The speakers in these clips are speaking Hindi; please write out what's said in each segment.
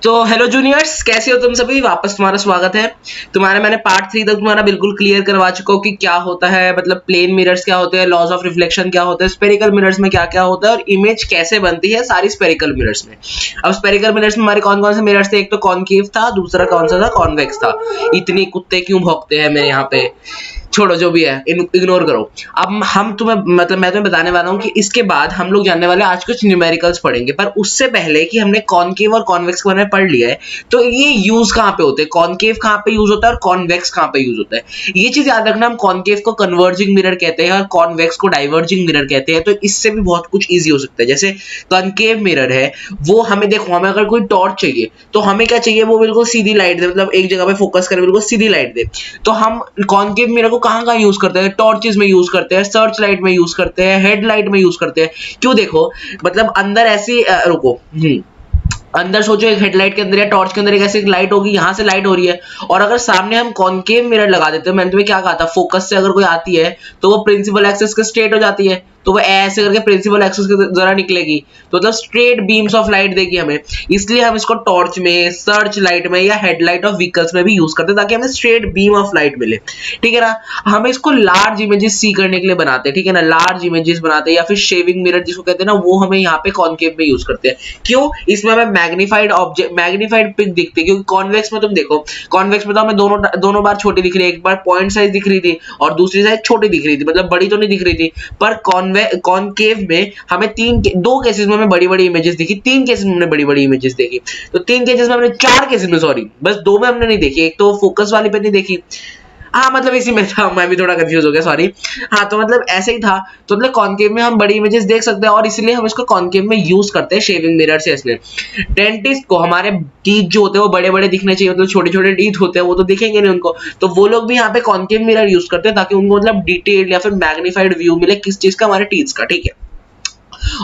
तो हेलो जूनियर्स, कैसे हो तुम सभी। वापस तुम्हारा स्वागत है। मैंने पार्ट 3 तक तुम्हारा बिल्कुल क्लियर करवा चुका हूँ कि क्या होता है, मतलब प्लेन मिरर्स क्या होते हैं, लॉज ऑफ रिफ्लेक्शन क्या होता है, स्पेरिकल मिरर्स में क्या क्या होता है और इमेज कैसे बनती है सारी स्पेरिकल मिरर्स में। अब स्पेरिकल मिरर्स में हमारे कौन कौन से मिरर्स थे, एक तो कॉनकेव था, दूसरा कौन सा था, कॉन्वेक्स था। इतनी कुत्ते क्यों भौंकते हैं मेरे यहाँ पे, छोड़ो जो भी है, इग्नोर करो। अब हम तुम्हें मतलब मैं तुम्हें बताने वाला हूँ कि इसके बाद हम लोग जानने वाले आज कुछ न्यूमेरिकल्स पढ़ेंगे, पर उससे पहले कि हमने कॉनकेव और कॉन्वेक्स के बारे में पढ़ लिया है, तो ये यूज कहाँ पे होते हैं, कॉनकेव कहाँ पे यूज होता है और कॉन्वेक्स कहाँ पे यूज होता है, ये चीज याद रखना। हम कॉनकेव को कन्वर्जिंग मिरर कहते हैं और कॉन्वेक्स को डाइवर्जिंग मिरर कहते हैं। तो इससे भी बहुत कुछ ईजी हो सकता है। जैसे कॉनकेव मिरर है, वो हमें देखो, हमें अगर कोई टॉर्च चाहिए तो हमें क्या चाहिए, वो बिल्कुल सीधी लाइट दे, मतलब एक जगह पे फोकस करे, बिल्कुल सीधी लाइट दे। तो हम कॉनकेव मिरर को कहाँ कहाँ यूज करते हैं, टॉर्चेस में यूज करते हैं, सर्च लाइट में यूज करते हैं, हेडलाइट में यूज करते हैं। क्यों, देखो मतलब अंदर ऐसी रुको, अंदर सोचो, एक हेडलाइट के अंदर या टॉर्च के अंदर एक ऐसी लाइट होगी, यहां से लाइट हो रही है, और अगर सामने हम कॉनकेव मिरर लगा देते हैं, मैंने तुम्हें क्या कहा था, फोकस से अगर कोई आती है तो वो प्रिंसिपल एक्सिस के स्ट्रेट हो जाती है, तो वो ऐसे करके प्रिंसिपल एक्सिस के जरा निकलेगी, तो मतलब स्ट्रेट बीम्स ऑफ लाइट देगी हमें। इसलिए हम इसको टॉर्च में, सर्च लाइट में या हेडलाइट ऑफ व्हीकल्स में भी यूज करते हैं, ताकि हमें स्ट्रेट बीम ऑफ लाइट मिले। ठीक है ना। हम इसको लार्ज इमेजेस सी करने के लिए बनाते हैं, ठीक है ना, लार्ज इमेजेस बनाते हैं, या फिर शेविंग मिरर जिसको कहते हैं ना, वो हमें यहाँ पे कॉनकेव में यूज करते हैं। क्यों, इसमें हमें मैग्नीफाइड ऑब्जेक्ट, मैग्नीफाइड पिक दिखती है, क्योंकि कॉन्वेक्स में तुम देखो, कॉन्वेक्स में तो हमें दोनों बार छोटी दिख रही है, एक बार पॉइंट साइज दिख रही थी और दूसरी साइज छोटी दिख रही थी, मतलब बड़ी तो नहीं दिख रही थी। पर कॉनकेव में हमें दो केसेस में हमें बड़ी बड़ी इमेजेस दिखी, तीन केसेस में हमने बड़ी बड़ी इमेजेस देखी। तो तीन केसेस में हमने, चार केसेस में सॉरी, बस दो में हमने नहीं देखी, एक तो फोकस वाली पे नहीं देखी। हाँ मतलब इसी में था, मैं भी थोड़ा कंफ्यूज हो गया, सॉरी। हाँ तो मतलब ऐसे ही था। तो मतलब कॉनकेव में हम बड़ी इमेजेस देख सकते हैं और इसलिए हम इसको कॉनकेव में यूज करते हैं शेविंग मिरर से। इसलिए डेंटिस्ट को हमारे टीथ जो होते हैं वो बड़े बड़े दिखने चाहिए, मतलब छोटे छोटे टीथ होते हैं वो तो दिखेंगे नहीं उनको, तो वो लोग भी यहाँ पे कॉनकेव मिरर यूज करते हैं, ताकि उनको मतलब डिटेल या फिर मैग्नीफाइड व्यू मिले किस चीज का, हमारे टीथ का। ठीक है।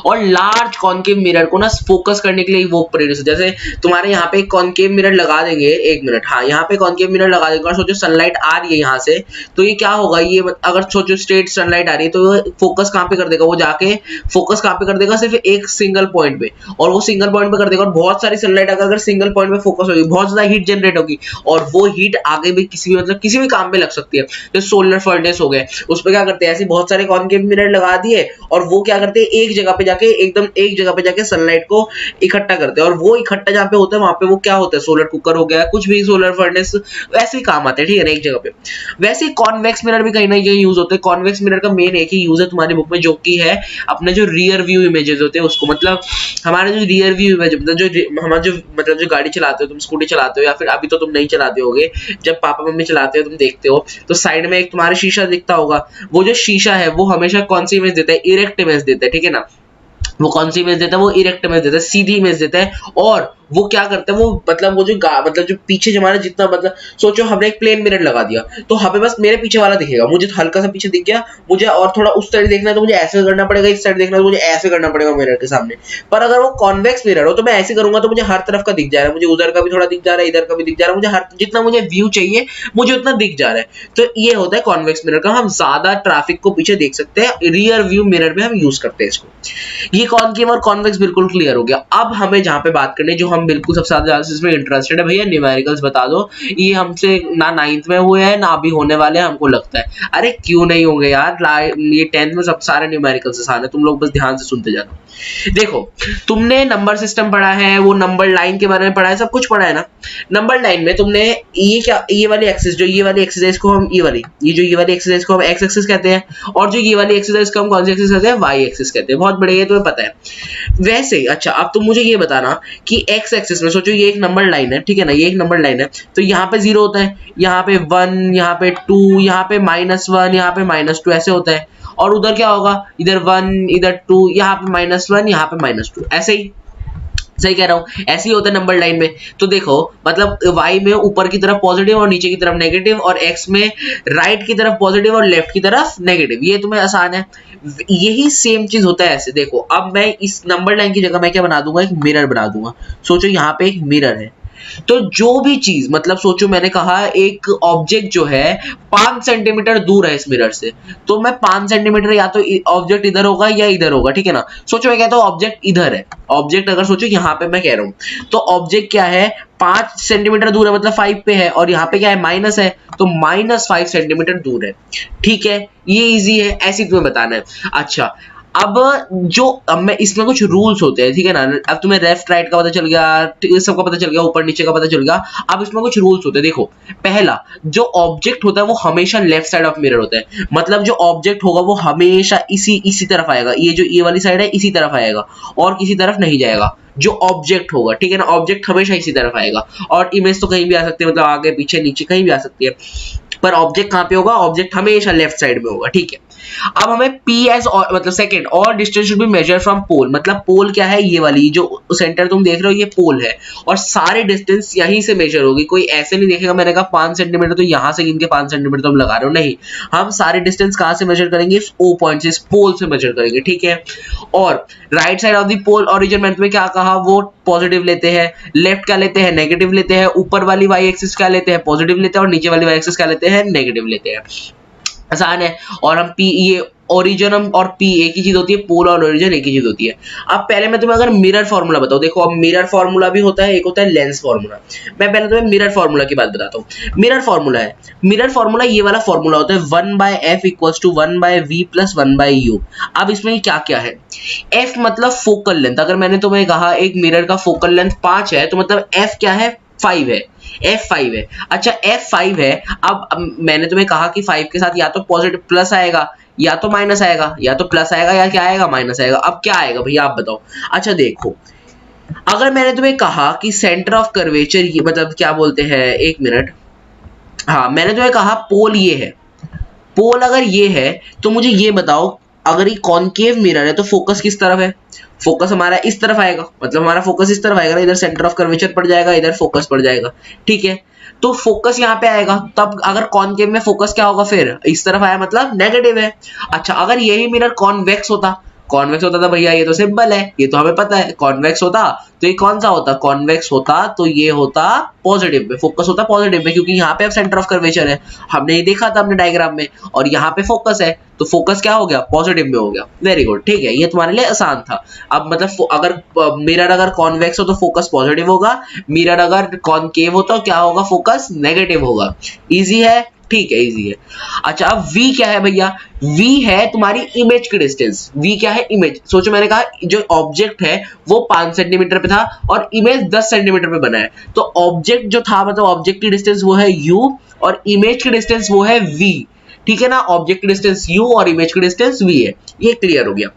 और लार्ज कॉनकेव मिरर को ना फोकस करने के लिए वो प्रोड्यूस, जैसे तुम्हारे यहाँ पे कॉनकेव मिरर लगा देंगे, एक मिनट, हाँ यहाँ पे कॉनकेव मिरर लगा देंगे और सोचो सनलाइट आ रही है यहाँ से, तो ये क्या होगा, ये अगर सोचो स्ट्रेट सनलाइट आ रही है तो फोकस कहाँ पे कर देगा, वो जाके फोकस कहाँ पे कर देगा, सिर्फ एक सिंगल पॉइंट पे, और वो सिंगल पॉइंट पे कर देगा। और बहुत सारी सनलाइट अगर सिंगल पॉइंट पे फोकस होगी, बहुत ज्यादा हीट जनरेट होगी, और वो हीट आगे भी किसी भी मतलब किसी भी काम में लग सकती है। जैसे सोलर फर्नेस हो गए, उस पर क्या करते हैं, ऐसे बहुत सारे कॉनकेव मिरर लगा दिए और वो क्या करते हैं, एक जगह पे जाके, एकदम एक जगह पे जाके सनलाइट को इकट्ठा करते हैं, और वो इकट्ठा जहाँ पे होता है वहां पे वो क्या होता है, सोलर कुकर हो गया, कुछ भी सोलर फर्नेस, वैसे ही काम आते हैं। ठीक है ना, एक जगह पे। वैसे ही कॉन्वेक्स मिरर भी कहीं ना कहीं यूज होते हैं। कॉन्वेक्स मिरर का मेन एक ही यूज है तुम्हारी बुक में, जो कि है अपने जो रियर व्यू इमेजेस होते हैं उसको, मतलब हमारे जो रियर व्यू इमेज, मतलब जो हमारा जो मतलब जो गाड़ी चलाते हो तुम, स्कूटी चलाते हो, या फिर अभी तो तुम नहीं चलाते होगे, जब पापा मम्मी चलाते हो तुम देखते हो, तो साइड में एक तुम्हारा शीशा दिखता होगा। वो जो शीशा है वो हमेशा कौन सी इमेज देता है, इरेक्ट इमेज देता है। ठीक है ना, वो कौन सी इमेज देता है, वो इरेक्ट इमेज देता है, सीधी इमेज देता है। और वो क्या करता है, वो मतलब वो जो मतलब जो पीछे हमारा जितना, मतलब सोचो हमने एक प्लेन मिरर लगा दिया तो हमें बस मेरे पीछे वाला दिखेगा, मुझे तो हल्का सा पीछे दिख गया, मुझे और थोड़ा उस साइड देखना है तो मुझे ऐसे करना पड़ेगा, इस साइड देखना है तो मुझे ऐसे करना पड़ेगा मिरर के सामने। पर अगर वो कॉन्वेक्स मिरर हो तो मैं ऐसे करूंगा तो मुझे हर तरफ का दिख जा रहा है, मुझे उधर का भी थोड़ा दिख जा रहा है, इधर का भी दिख जा रहा है, मुझे हर जितना मुझे व्यू चाहिए मुझे उतना दिख जा रहा है। तो ये होता है कॉन्वेक्स मिरर का, हम ज्यादा ट्रैफिक को पीछे देख सकते हैं, रियर व्यू मिरर में हम यूज करते हैं इसको। ये कॉनकेव और कॉन्वेक्स बिल्कुल क्लियर हो गया। अब हमें जहां पे बात करनी, जो हम बिल्कुल सबसे ज्यादा इसमें इंटरेस्टेड है, भैया न्यूमेरिकल्स बता दो। ये हमसे ना 9th में हुए हैं ना अभी होने वाले हैं, हमको लगता है। अरे क्यों नहीं होंगे यार, ये 10th में सब सारे न्यूमेरिकल्स आसान है, तुम लोग बस ध्यान से सुनते जाना। देखो, तुमने नंबर सिस्टम पढ़ा है, वो नंबर लाइन के बारे में पढ़ा है, सब कुछ पढ़ा है ना। नंबर लाइन में तुमने ये क्या, ये वाली एक्सिस, जो ये वाली एक्सिस को हम ये वाली एक्सिस को हम एक्स एक्सिस कहते हैं, और जो ये वाली एक्सिस को हम कौन सी एक्सिस कहते हैं, वाई एक्सिस कहते हैं। बहुत बढ़िया, ये तुम्हें पता है। वैसे अच्छा, अब तुम मुझे ये बताना कि एक्स एक्सिस में सोचो ये एक नंबर लाइन है, ठीक है ना, ये एक नंबर लाइन है, तो यहाँ पे 0 होता है, यहाँ पे 1, यहाँ पे 2, यहाँ पे -1, यहाँ पे -2, ऐसे होता है। और उधर क्या होगा, इधर 1, इधर 2, यहाँ पे -1, यहाँ पे -2, ऐसे ही। सही कह रहा हूँ, ऐसे ही होता है नंबर लाइन में। तो देखो मतलब y में ऊपर की तरफ पॉजिटिव और नीचे की तरफ नेगेटिव, और x में राइट की तरफ पॉजिटिव और लेफ्ट की तरफ नेगेटिव, ये तुम्हें आसान है। यही सेम चीज होता है ऐसे। देखो अब मैं इस नंबर लाइन की जगह मैं क्या बना दूंगा, एक मिरर बना दूंगा। सोचो यहाँ पे एक मिरर है, तो जो भी चीज मतलब सोचो मैंने कहा एक ऑब्जेक्ट जो है 5 सेंटीमीटर दूर है इस मिरर से, तो मैं 5 सेंटीमीटर या तो ऑब्जेक्ट इधर होगा या इधर होगा, ठीक है ना। सोचो मैं कहता हूँ ऑब्जेक्ट इधर है, ऑब्जेक्ट अगर सोचो यहाँ पे मैं कह रहा हूँ तो ऑब्जेक्ट क्या है 5 सेंटीमीटर दूर है मतलब 5 पे है, और यहाँ पे क्या है माइनस है तो -5 सेंटीमीटर दूर है, ठीक है। ये इजी है, ऐसे तुम्हें बताना है। अच्छा अब अब मैं इसमें कुछ रूल्स होते हैं, ठीक है ना। अब तुम्हें लेफ्ट राइट का पता चल गया, सबका पता चल गया, ऊपर नीचे का पता चल गया। अब इसमें कुछ रूल्स होते हैं, देखो पहला जो ऑब्जेक्ट होता है वो हमेशा लेफ्ट साइड ऑफ मिरर होता है, मतलब जो ऑब्जेक्ट होगा वो हमेशा इसी तरफ आएगा, ये जो ये वाली साइड है इसी तरफ आएगा और किसी तरफ नहीं जाएगा जो ऑब्जेक्ट होगा, ठीक है ना। ऑब्जेक्ट हमेशा इसी तरफ आएगा, और इमेज तो कहीं भी आ सकती है, मतलब आगे पीछे नीचे कहीं भी आ सकती है, पर ऑब्जेक्ट कहाँ पे होगा, ऑब्जेक्ट हमेशा लेफ्ट साइड में होगा, ठीक है। अब हमें पी एस और मतलब सेकंड और distance should be measure from pole, मतलब पोल क्या है, ये वाली जो सेंटर तुम देख रहे हो ये पोल है, और सारे डिस्टेंस यहीं से मेजर होगी। कोई ऐसे नहीं देखेगा मैंने कहा 5 सेंटीमीटर तो यहाँ से गिन के 5 सेंटीमीटर तुम लगा रहे हो, नहीं, हम सारे डिस्टेंस कहाँ से मेजर करेंगे, ओ पॉइंट से, पोल से मेजर करेंगे, ठीक है। और right side of the pole origin मैंने तुम्हें क्या कहा, वो पॉजिटिव लेते हैं, लेफ्ट क्या लेते हैं, नेगेटिव लेते हैं, ऊपर वाली वाई एक्सिस क्या लेते हैं, पॉजिटिव लेते हैं, और नीचे वाली वाई एक्सिस क्या लेते हैं, नेगेटिव लेते हैं। आसान है। और हम पी ये ओरिजिन और पी एक ही चीज होती है, पोल और ओरिजिन एक ही चीज होती है। अब पहले मैं तुम्हें अगर मिरर फार्मूला बताऊं, देखो अब मिरर फार्मूला भी होता है, एक होता है लेंस फार्मूला। मैं पहले तुम्हें मिरर फार्मूला की बात बताता हूँ। मिरर फार्मूला है, मिरर फार्मूला ये वाला फार्मूला होता है 1/f = 1/v + 1/u। अब इसमें क्या क्या है, f मतलब फोकल लेंथ, अगर मैंने तुम्हें कहा एक मिरर का फोकल लेंथ 5 है तो मतलब f क्या है, 5 है, f5 है। अच्छा f5 है, अब मैंने तुम्हें कहा कि 5 के साथ या तो पॉजिटिव प्लस आएगा या तो माइनस आएगा, या तो प्लस आएगा या क्या आएगा, माइनस आएगा। अब क्या आएगा भैया आप बताओ। अच्छा देखो, अगर मैंने तुम्हें कहा कि सेंटर ऑफ कर्वेचर ये मतलब क्या बोलते हैं, एक मिनट, हाँ मैंने तुम्हें कहा पोल ये है, पोल अगर ये है तो मुझे ये बताओ अगर ये कॉनकेव मिरर है तो फोकस किस तरफ है, फोकस हमारा इस तरफ आएगा, मतलब हमारा फोकस इस तरफ आएगा ना, इधर सेंटर ऑफ कर्वेचर पड़ जाएगा, इधर फोकस पड़ जाएगा, ठीक है। तो फोकस यहाँ पे आएगा, तब अगर कॉनकेव में फोकस क्या होगा, फिर इस तरफ आया मतलब नेगेटिव है। अच्छा अगर यही मिरर कॉन्वेक्स होता, कॉन्वेक्स होता था भैया, ये तो सिंपल है, ये तो हमें पता है, कॉन्वेक्स होता तो ये कौन सा होता, कॉन्वेक्स होता तो ये होता पॉजिटिव में, फोकस होता पॉजिटिव में, क्योंकि यहाँ पे अब सेंटर ऑफ कर्वेचर है, हमने ये देखा था अपने डायग्राम में, और यहाँ पे फोकस है तो फोकस क्या हो गया, पॉजिटिव में हो गया। वेरी गुड, ठीक है, ये तुम्हारे लिए आसान था। अब मतलब अगर मिरर अगर कॉन्वेक्स हो तो फोकस पॉजिटिव होगा, मिरर अगर कॉनकेव हो तो क्या होगा, फोकस नेगेटिव होगा। इजी है, ठीक है, इजी है। अच्छा अब v क्या है भैया, v है तुम्हारी इमेज की डिस्टेंस, v क्या है, इमेज। सोचो मैंने कहा जो ऑब्जेक्ट है वो 5 सेंटीमीटर पे था और इमेज 10 सेंटीमीटर पे बना है, तो ऑब्जेक्ट जो था मतलब ऑब्जेक्ट की डिस्टेंस वो है u और इमेज की डिस्टेंस वो है v, ठीक है ना। ऑब्जेक्ट की डिस्टेंस u और इमेज की डिस्टेंस v है, ये क्लियर हो गया।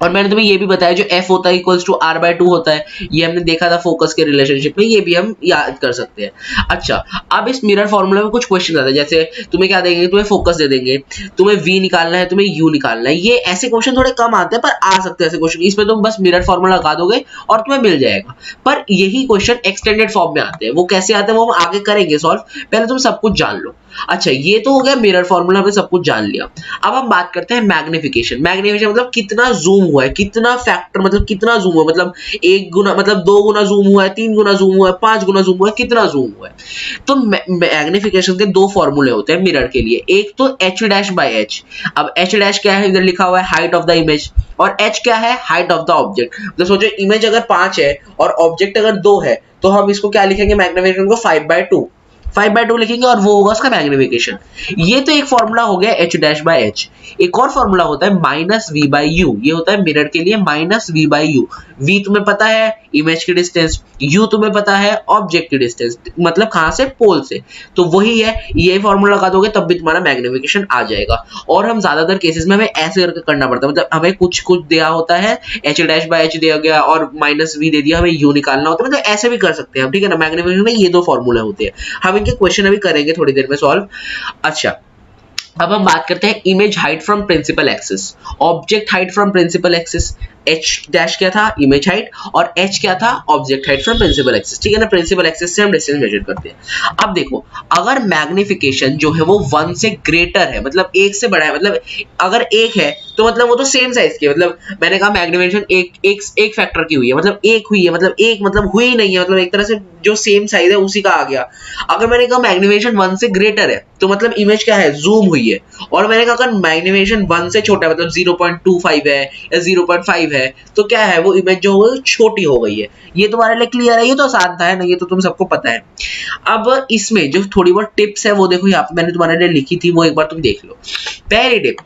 और मैंने तुम्हें ये भी बताया जो f होता है इक्वल्स टू r/2 होता है, ये हमने देखा था फोकस के रिलेशनशिप में, ये भी हम याद कर सकते हैं। अच्छा अब इस मिरर फॉर्मूला में कुछ क्वेश्चन आते हैं, जैसे तुम्हें क्या देंगे, तुम्हें फोकस दे देंगे, तुम्हें v निकालना है, तुम्हें u निकालना है। ये ऐसे क्वेश्चन थोड़े कम आते हैं पर आ सकते हैं ऐसे क्वेश्चन, इसमें तुम बस मिरर फॉर्मूला लगा दोगे और तुम्हें मिल जाएगा। पर यही क्वेश्चन एक्सटेंडेड फॉर्म में आते हैं, वो कैसे आते हैं वो हम आगे करेंगे सॉल्व, पहले तुम सब कुछ जान लो। अच्छा ये तो हो गया मिरर फॉर्मूला, हमने सब कुछ जान लिया। अब हम बात करते हैं मैग्निफिकेशन। मैग्निफिकेशन मतलब कितना जूम हुआ है, कितना फैक्टर मतलब कितना जूम हुआ, मतलब 1 गुना मतलब 2 गुना जूम हुआ है, 3 गुना जूम हुआ है, 5 गुना जूम हुआ है, कितना जूम हुआ है। तो मैग्निफिकेशन के 2 फॉर्मूले होते हैं मिरर के लिए, एक तो h'/h। अब h' क्या है, इधर लिखा हुआ है हाइट ऑफ द इमेज, और h क्या है, हाइट ऑफ द ऑब्जेक्ट। मतलब सोचो इमेज अगर 5 है और ऑब्जेक्ट अगर 2 है तो हम इसको क्या लिखेंगे, मैग्निफिकेशन को 5/2 लिखेंगे और वो होगा उसका मैग्निफिकेशन। ये तो एक फॉर्मूला हो गया h'/h। एक और फॉर्मूला होता है -v/u, ये होता है मिरर के लिए -v/u। v तुम्हें पता है इमेज की डिस्टेंस, u तुम्हें पता है ऑब्जेक्ट की डिस्टेंस, मतलब कहां से, पोल से, तो वही है, ये फॉर्मूला लगा दोगे तब भी तुम्हारा मैग्निफिकेशन आ जाएगा। और हम ज्यादातर केसेस में हमें ऐसे करके करना पड़ता है, मतलब हमें कुछ दिया होता है h'/h दिया गया और -v दे दिया, हमें u निकालना होता है, मतलब ऐसे भी कर सकते हैं हम, ठीक है ना। मैग्निफिकेशन में ये 2 फॉर्मूले होते हैं, हम इनके क्वेश्चन अभी करेंगे थोड़ी देर में सॉल्व। अच्छा अब हम बात करते हैं image height from principal axis, object height from principal axis. h dash क्या था, इमेज हाइट, और h क्या था, object height from principal axis, ठीक है ना। प्रिंसिपल एक्सिस से हम डिस्टेंस मेजर करते हैं। अब देखो अगर मैग्निफिकेशन जो है वो 1 से ग्रेटर है, मतलब 1 से बड़ा है, मतलब अगर 1 है तो मतलब वो तो सेम साइज की है, मतलब मैंने कहा मैग्निफिकेशन एक फैक्टर की हुई है, मतलब 1 हुई है, मतलब 1 मतलब हुई ही नहीं है, मतलब एक तरह से जो सेम साइज है उसी का आ गया। अगर मैंने कहा मैग्निफिकेशन 1 से ग्रेटर है तो मतलब इमेज क्या है, जूम हुई है। और मैंने कहा अगर मैग्निफिकेशन 1 से छोटा है, मतलब 0.25 है या 0.5 है, तो क्या है, वो इमेज जो है छोटी हो गई है। ये तुम्हारे लिए क्लियर है, ये तो आसान था है ना, ये तो तुम सबको पता है। अब इसमें जो थोड़ी बहुत टिप्स है वो देखो यहाँ पे मैंने तुम्हारे लिए लिखी थी, वो एक बार तुम देख लो। पहली टिप,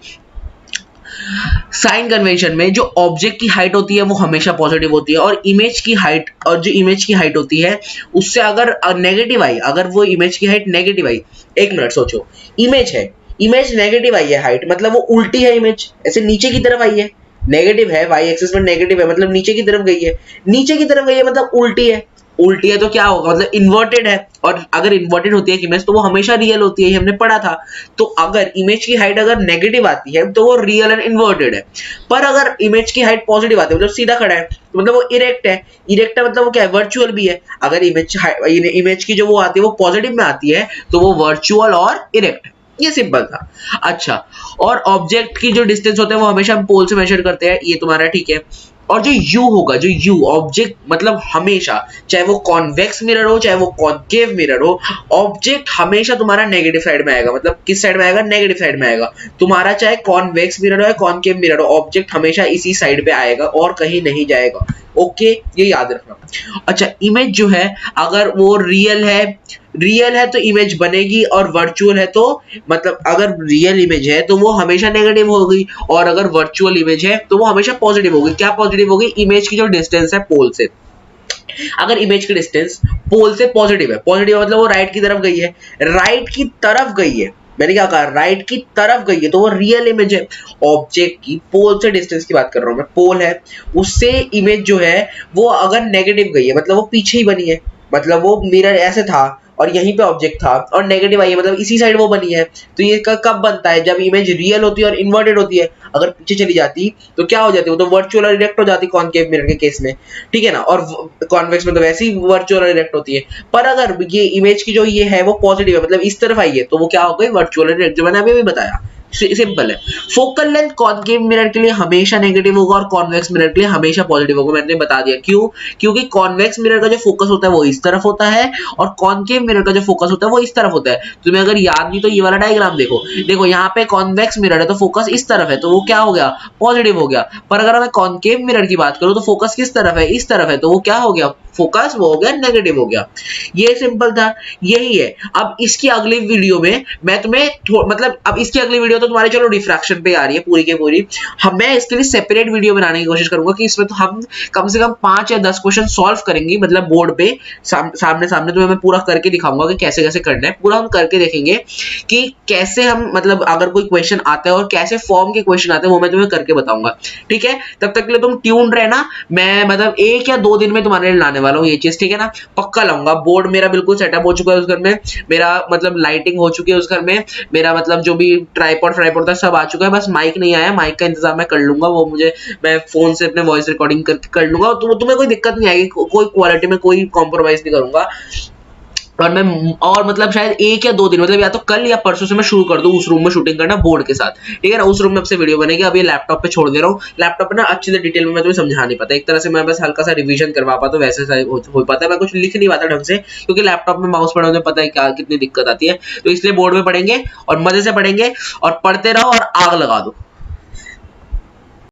साइन कन्वेंशन में जो ऑब्जेक्ट की हाइट होती है वो हमेशा पॉजिटिव होती है, और इमेज की हाइट, और जो इमेज की हाइट होती है उससे अगर नेगेटिव आई, अगर वो इमेज की हाइट नेगेटिव आई, एक मिनट सोचो, इमेज है, इमेज नेगेटिव आई है हाइट, मतलब वो उल्टी है, इमेज ऐसे नीचे की तरफ आई है, नेगेटिव है, वाई एक्सिस में नेगेटिव है, मतलब नीचे की तरफ गई है, नीचे की तरफ गई है मतलब उल्टी है, उल्टी है तो क्या होगा, मतलब इन्वर्टेड है, और अगर इन्वर्टेड होती है इमेज तो वो हमेशा रियल होती है, ये हमने पढ़ा था। तो अगर इमेज की हाइट अगर नेगेटिव आती है तो वो रियल एंड इन्वर्टेड है, पर अगर इमेज की हाइट पॉजिटिव आती है मतलब सीधा खड़ा है तो मतलब वो इरेक्ट है, इरेक्ट है मतलब वो क्या है, वर्चुअल भी है। अगर इमेज की जो वो आती है वो पॉजिटिव में आती है तो वो वर्चुअल और इरेक्ट, ये सिंपल था। अच्छा, और ऑब्जेक्ट की जो डिस्टेंस होता है वो हमेशा हम पोल से मेजर करते हैं, ये तुम्हारा ठीक है। और जो यू होगा, जो यू ऑब्जेक्ट मतलब हमेशा, चाहे वो कॉन्वेक्स मिरर हो चाहे वो कॉनकेव मिरर हो, ऑब्जेक्ट हमेशा तुम्हारा नेगेटिव साइड में आएगा, मतलब किस साइड में आएगा, नेगेटिव साइड में आएगा। तुम्हारा चाहे कॉन्वेक्स मिरर हो या कॉनकेव मिरर हो, ऑब्जेक्ट हमेशा इसी साइड पे आएगा और कहीं नहीं जाएगा। ओके, ये याद रखना। अच्छा, इमेज जो है अगर वो रियल है तो इमेज बनेगी, और वर्चुअल है तो मतलब अगर रियल इमेज है तो वो हमेशा नेगेटिव होगी, और अगर वर्चुअल इमेज है तो वो हमेशा पॉजिटिव होगी। क्या पॉजिटिव होगी, इमेज की जो डिस्टेंस है पोल से, अगर इमेज की डिस्टेंस पोल से पॉजिटिव है, पॉजिटिव मतलब वो राइट की तरफ गई है, राइट की तरफ गई है, मैंने क्या कहा, राइट की तरफ गई है तो वो रियल इमेज है। ऑब्जेक्ट की पोल से डिस्टेंस की बात कर रहा हूं मैं, पोल है उससे इमेज जो है वो अगर नेगेटिव गई है मतलब वो पीछे ही बनी है, मतलब वो मिरर ऐसे था और यहीं पे ऑब्जेक्ट था और नेगेटिव आई है मतलब इसी साइड वो बनी है। तो ये कब बनता है, जब इमेज रियल होती है और इन्वर्टेड होती है। अगर पीछे चली जाती तो क्या हो जाती है, वो तो वर्चुअल और इरेक्ट हो जाती कॉनकेव मिरर के केस में, ठीक है ना। और कॉन्वेक्स में तो वैसे ही वर्चुअल और इरेक्ट होती है। पर अगर ये इमेज की जो ये है वो पॉजिटिव है, मतलब इस तरफ आई है, तो वो क्या हो गई, वर्चुअल और इरेक्ट, जो मैंने अभी भी बताया। सिंपल है। फोकल लेंथ कॉनकेव मिरर के लिए हमेशा नेगेटिव होगा और कॉन्वेक्स मिरर के लिए हमेशा पॉजिटिव होगा, मैंने बता दिया क्यों, क्योंकि कॉन्वेक्स मिरर का जो फोकस होता है वो इस तरफ होता है और कॉनकेव मिरर का जो फोकस होता है वो इस तरफ होता है। तुम्हें अगर याद नहीं तो ये वाला डायग्राम देखो, देखो यहाँ पे कॉन्वेक्स मिरर है तो फोकस इस तरफ है तो वो क्या हो गया, पॉजिटिव हो गया। पर अगर मैं कॉनकेव मिरर की बात करूं तो फोकस किस तरफ है, इस तरफ है, तो वो क्या हो गया, फोकस वो हो गया नेगेटिव हो गया। ये सिंपल था, यही है। अब इसकी अगली वीडियो में मैं तुम्हें मतलब अब इसकी अगली वीडियो तो तुम्हारे चलो डिफ्रैक्शन पे आ रही है पूरी की पूरी, हम मैं इसके लिए सेपरेट वीडियो बनाने की कोशिश करूंगा कि इसमें तो हम कम से कम 5 या 10 क्वेश्चन सॉल्व करेंगे, मतलब बोर्ड पे सामने सामने तुम्हें मैं पूरा करके दिखाऊंगा कि कैसे कैसे करना है, पूरा हम करके देखेंगे कि कैसे हम मतलब अगर कोई क्वेश्चन आता है और कैसे फॉर्म के क्वेश्चन आते हैं वो मैं तुम्हें करके बताऊंगा, ठीक है। तब तक के लिए तुम ट्यून रहना, मैं मतलब 1 या 2 दिन में तुम्हारे लिए लाने वाला हूँ ये चीज, ठीक है ना, पक्का लाऊंगा। बोर्ड मेरा बिल्कुल सेटअप हो चुका है उस घर में, मेरा मतलब लाइटिंग हो चुकी है उस घर में, मेरा मतलब जो भी ट्राइपॉड था सब आ चुका है, बस माइक नहीं आया, माइक का इंतजाम मैं कर लूंगा, वो मुझे मैं फोन से अपने वॉइस रिकॉर्डिंग करके कर लूंगा, तो तुम्हें कोई दिक्कत नहीं आएगी, कोई क्वालिटी में कोई कॉम्प्रोमाइज नहीं करूंगा। और मैं और मतलब शायद 1 या 2 दिन मतलब या तो कल या परसों से मैं शुरू कर दूं उस रूम में शूटिंग करना बोर्ड के साथ, ठीक है ना। उस रूम में अब से वीडियो बनेगी, अभी लैपटॉप पे छोड़ दे रहा हूँ, लैपटॉप पे ना अच्छी से डिटेल में मैं तुम्हें समझा नहीं पाता, एक तरह से मैं बस हल्का सा रिवीजन करवा पाता हूँ, वैसे हो पाता है, मैं कुछ लिख नहीं पाता ढंग से क्योंकि लैपटॉप में माउस पढ़ने में पता है क्या कितनी दिक्कत आती है, तो इसलिए बोर्ड में पढ़ेंगे और मजे से पढ़ेंगे और पढ़ते रहो और आग लगा दो।